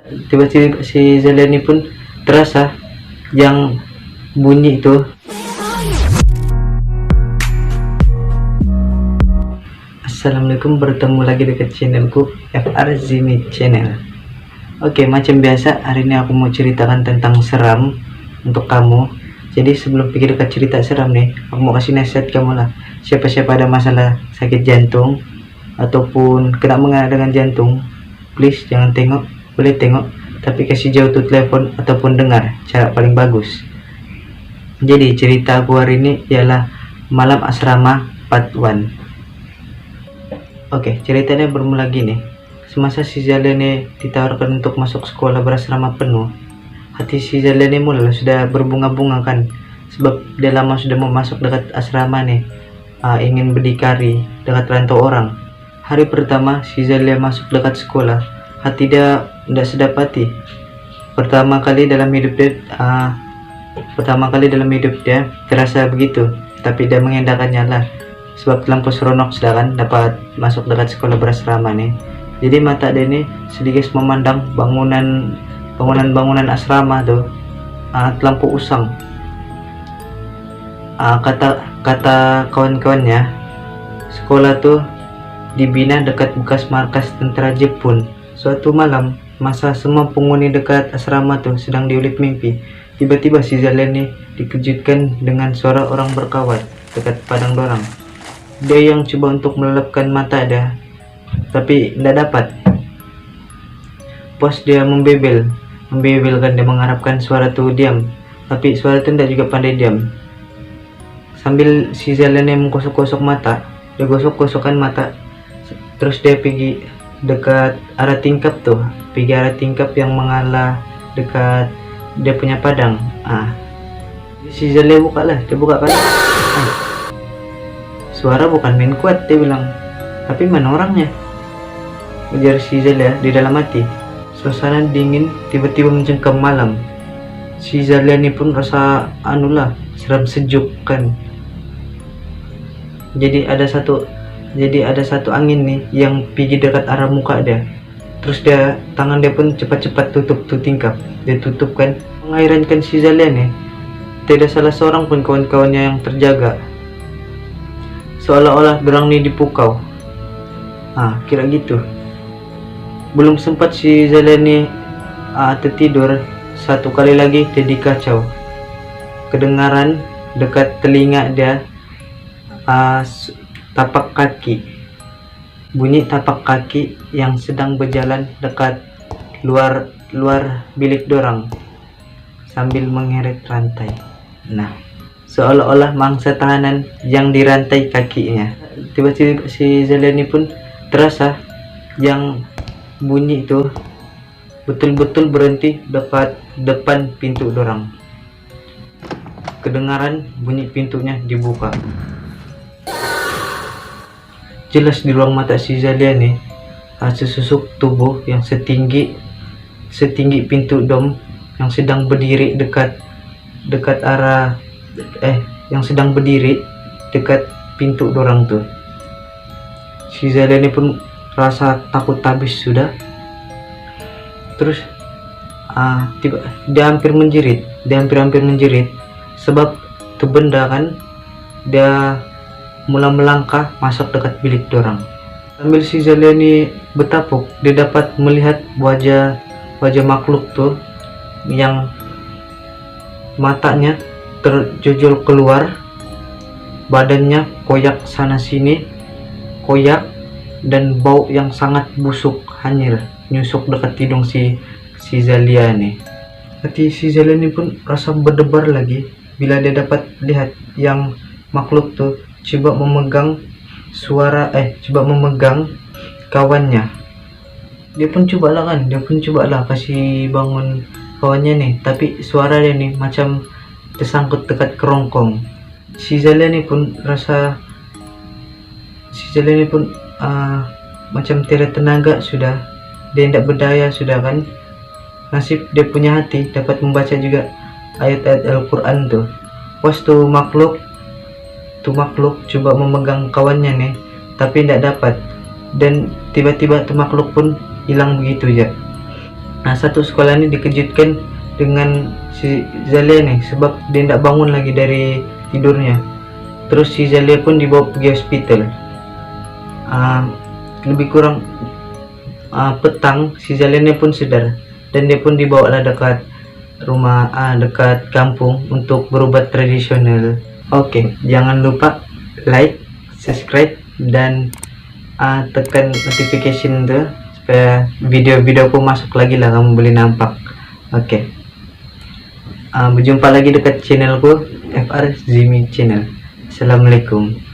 Tiba-tiba si Zaliani pun terasa yang bunyi itu. Assalamualaikum, bertemu lagi dekat channelku FR Zimi Channel. Oke, macam biasa hari ini aku mau ceritakan tentang seram untuk kamu. Jadi sebelum pergi dekat cerita seram nih, aku mau kasih nasihat kamu lah. Siapa-siapa ada masalah sakit jantung ataupun kena mengena dengan jantung, please jangan tengok. Boleh tengok, tapi kasih jauh tuh telepon ataupun dengar, cara paling bagus. Jadi cerita aku hari ini ialah Malam Asrama Part 1. Oke, ceritanya bermula gini. Semasa si Zaliani ditawarkan untuk masuk sekolah berasrama penuh, hati si Zaliani mulai sudah berbunga-bunga kan, sebab dia lama sudah mau masuk dekat asrama nih, ingin berdikari dekat rantau orang. Hari pertama si Zaliani masuk dekat sekolah, hati dia tidak sedapati. Pertama kali dalam hidup dia terasa begitu, tapi dia mengendakannya lah, sebab lampu seronok sedangkan dapat masuk dekat sekolah berasrama nih. Jadi mata dia ini sedikit memandang bangunan asrama tuh, lampu usang. Kata kawan-kawannya, sekolah tuh dibina dekat bekas markas tentara Jepun. Suatu malam, masa semua penghuni dekat asrama tuh sedang diulik mimpi, tiba-tiba si Zaliani dikejutkan dengan suara orang berkawat dekat padang dorang. Dia yang coba untuk melelapkan mata dia, tapi tidak dapat. Pas dia membebel kan, dia mengharapkan suara tuh diam, tapi suara itu tidak juga pandai diam. Sambil si Zaliani menggosok-gosok mata, dia gosok-gosokkan mata, terus dia pergi dekat arah tingkap tuh, yang mengalah dekat dia punya padang. Si Zaliani dia buka kan, suara bukan main kuat, dia bilang, tapi mana orangnya, ujar si Zaliani di dalam hati. Suasana dingin tiba-tiba mencengkam malam. Si Zaliani pun rasa seram sejuk kan. Jadi ada satu angin nih yang pergi dekat arah muka dia. Terus tangan dia pun cepat-cepat tutup tuh tingkap. Dia tutup kan, mengairankan si Zaliani. Tidak salah seorang pun kawan-kawannya yang terjaga. Seolah-olah dorang nih dipukau. Kira gitu. Belum sempat si Zaliani tertidur, satu kali lagi dia dikacau. Kedengaran dekat telinga dia tapak kaki, bunyi tapak kaki yang sedang berjalan dekat luar bilik dorang sambil mengeret rantai. Seolah-olah mangsa tahanan yang dirantai kakinya. Tiba-tiba si Zaliani pun terasa yang bunyi itu betul-betul berhenti depan pintu dorang. Kedengaran bunyi pintunya dibuka. Jelas di ruang mata si Zaliani sesusuk tubuh yang setinggi pintu dom yang sedang berdiri dekat pintu dorang tuh. Si Zaliani pun rasa takut habis sudah. Terus dia hampir menjerit, sebab tuh benda kan dia mulai melangkah masuk dekat bilik dorang. Sambil si Zaliani bertapuk, dia dapat melihat wajah makhluk tuh yang matanya terjojol keluar, badannya koyak sana sini, dan bau yang sangat busuk hanyir nyusuk dekat hidung si Zaliani. Hati si Zaliani pun rasa berdebar lagi bila dia dapat lihat yang makhluk tuh coba memegang kawannya. Dia pun coba kasih bangun kawannya nih, tapi suara dia nih macam tersangkut dekat kerongkong. Si Zaliani pun macam tiada tenaga sudah, dia tidak berdaya sudah kan. Nasib dia punya hati dapat membaca juga ayat-ayat Al-Quran tuh. Pas tuh makhluk coba memegang kawannya nih, tapi tidak dapat, dan tiba-tiba tuh makhluk pun hilang begitu ya. Nah, satu sekolah ini dikejutkan dengan si Zalia nih, sebab dia tidak bangun lagi dari tidurnya. Terus si Zalia pun dibawa pergi hospital. Lebih kurang petang, si Zalia ini pun sadar, dan dia pun dibawa lah dekat rumah, dekat kampung untuk berobat tradisional. Oke, jangan lupa like, subscribe, dan tekan notification tuh supaya video-videoku masuk lagi lah, kamu boleh nampak. Oke. Berjumpa lagi dekat channelku FR Zimi Channel. Assalamualaikum.